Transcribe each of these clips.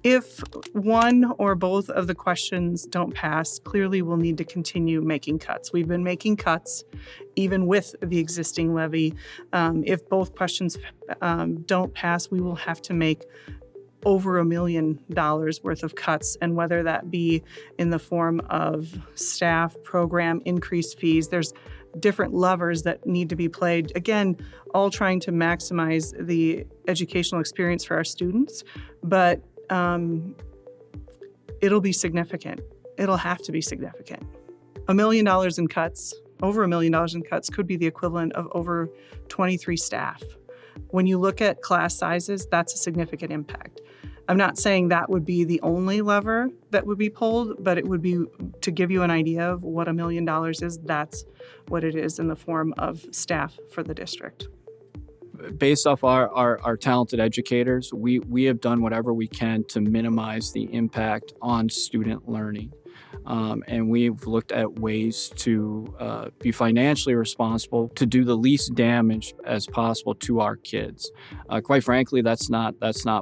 If one or both of the questions don't pass, clearly we'll need to continue making cuts. We've been making cuts even with the existing levy. If both questions don't pass, we will have to make over $1 million worth of cuts, and whether that be in the form of staff, program, increased fees, there's different levers that need to be played. Again, all trying to maximize the educational experience for our students, but it'll be significant. It'll have to be significant. $1 million in cuts, over $1 million in cuts could be the equivalent of over 23 staff. When you look at class sizes, that's a significant impact. I'm not saying that would be the only lever that would be pulled, but it would be, to give you an idea of what $1 million is, that's what it is in the form of staff for the district. Based off our talented educators, we have done whatever we can to minimize the impact on student learning. And we've looked at ways to be financially responsible, to do the least damage as possible to our kids. Quite frankly, that's not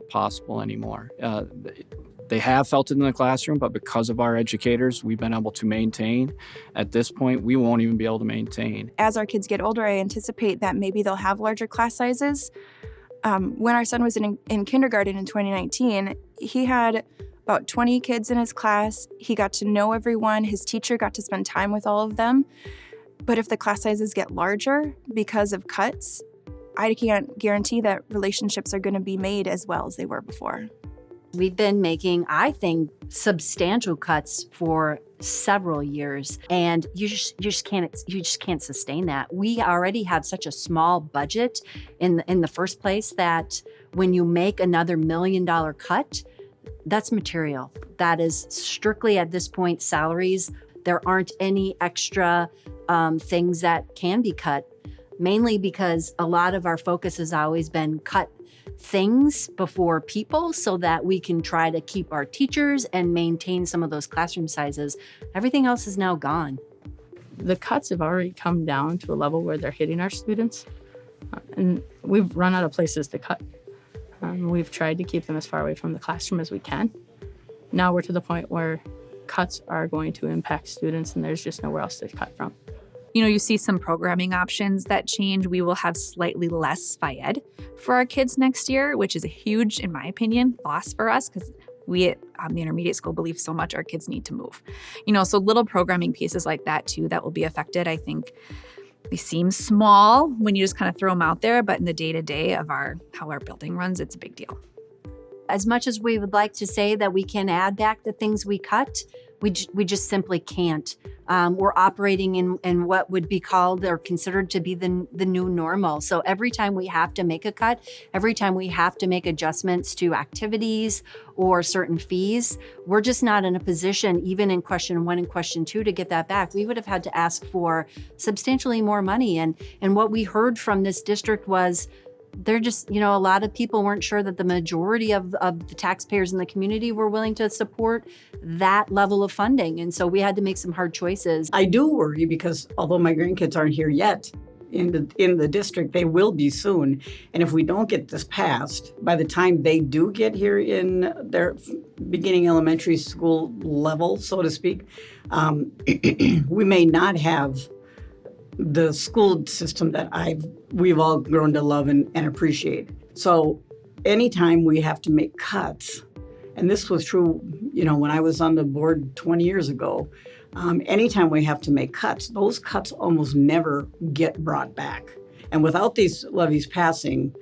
possible anymore. They have felt it in the classroom, but because of our educators, we've been able to maintain. At this point, we won't even be able to maintain. As our kids get older, I anticipate that maybe they'll have larger class sizes. When our son was in kindergarten in 2019, he had about 20 kids in his class. He got to know everyone. His teacher got to spend time with all of them. But if the class sizes get larger because of cuts, I can't guarantee that relationships are going to be made as well as they were before. We've been making, I think, substantial cuts for several years, and you just can't sustain that. We already have such a small budget in the first place that when you make another $1 million cut, that's material. That is strictly at this point salaries. There aren't any extra things that can be cut, mainly because a lot of our focus has always been cut things before people so that we can try to keep our teachers and maintain some of those classroom sizes. Everything else is now gone. The cuts have already come down to a level where they're hitting our students, and we've run out of places to cut. We've tried to keep them as far away from the classroom as we can. Now we're to the point where cuts are going to impact students, and there's just nowhere else to cut from. You see some programming options that change. We will have slightly less Phi-Ed for our kids next year, which is a huge, in my opinion, loss for us because we at the intermediate school believe so much our kids need to move. So little programming pieces like that too that will be affected. I think they seem small when you just kind of throw them out there, but in the day-to-day of how our building runs, it's a big deal. As much as we would like to say that we can add back the things we cut, we just simply can't. We're operating in what would be called or considered to be the new normal. So every time we have to make a cut, every time we have to make adjustments to activities or certain fees, we're just not in a position, even in question 1 and question 2, to get that back. We would have had to ask for substantially more money. And what we heard from this district was they're just, a lot of people weren't sure that the majority of the taxpayers in the community were willing to support that level of funding. And so we had to make some hard choices. I do worry because although my grandkids aren't here yet in the district, they will be soon. And if we don't get this passed, by the time they do get here in their beginning elementary school level, so to speak, we may not have the school system that we've all grown to love and appreciate. So anytime we have to make cuts, and this was true, when I was on the board 20 years ago, anytime we have to make cuts, those cuts almost never get brought back. And without these levies passing,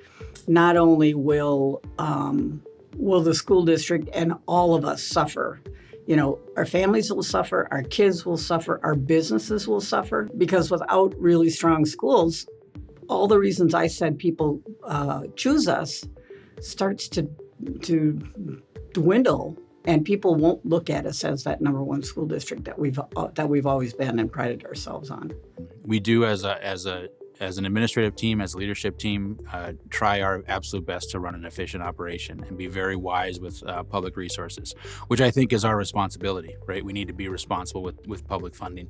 not only will the school district and all of us suffer, our families will suffer, our kids will suffer, our businesses will suffer, because without really strong schools, all the reasons I said people choose us starts to dwindle, and people won't look at us as that number one school district that we've always been and prided ourselves on. We do as an administrative team, as a leadership team, try our absolute best to run an efficient operation and be very wise with public resources, which I think is our responsibility, right? We need to be responsible with public funding.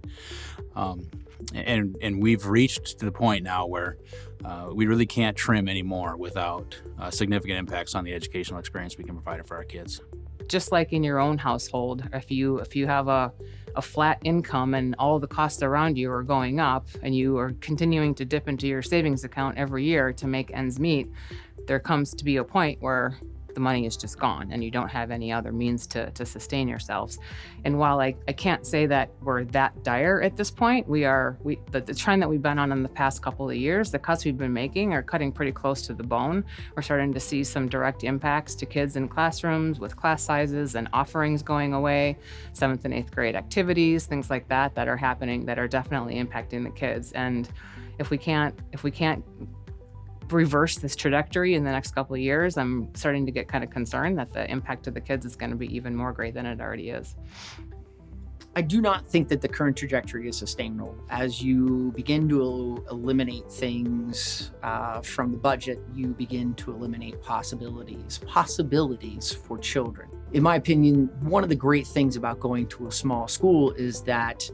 And we've reached to the point now where we really can't trim anymore without significant impacts on the educational experience we can provide for our kids. just like in your own household, if you have a flat income and all the costs around you are going up and you are continuing to dip into your savings account every year to make ends meet, there comes to be a point where the money is just gone and you don't have any other means to sustain yourselves. And while I can't say that we're that dire at this point, the trend that we've been on in the past couple of years, the cuts we've been making are cutting pretty close to the bone. We're starting to see some direct impacts to kids in classrooms with class sizes and offerings going away, 7th and 8th grade activities, things like that are happening that are definitely impacting the kids. And if we can't reverse this trajectory in the next couple of years, I'm starting to get kind of concerned that the impact to the kids is going to be even more great than it already is. I do not think that the current trajectory is sustainable. As you begin to eliminate things from the budget, you begin to eliminate possibilities for children. In my opinion, one of the great things about going to a small school is that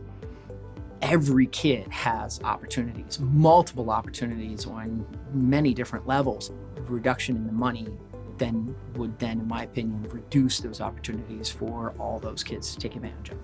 every kid has opportunities, multiple opportunities on many different levels. Reduction in the money would, in my opinion, reduce those opportunities for all those kids to take advantage of.